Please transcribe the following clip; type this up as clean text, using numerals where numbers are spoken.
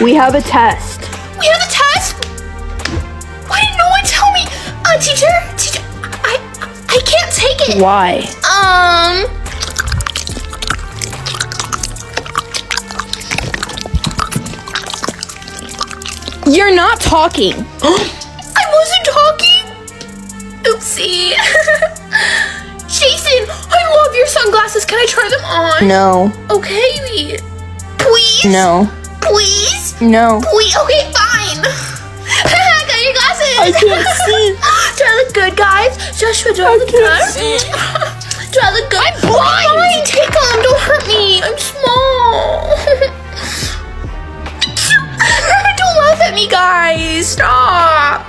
We have a test. We have a test? Why didn't no one tell me? Teacher, I can't take it. Why? You're not talking. I wasn't talking. Oopsie. Jason, I love your sunglasses. Can I try them on? No. Okay. Please? No. Please? No. Please? Okay, fine. I got your glasses. I can't see. Do I look good, guys? Joshua, do I look good? see. Do I look good? I'm blind. Fine, take them. Don't hurt me. I'm small. Don't laugh at me, guys. Stop.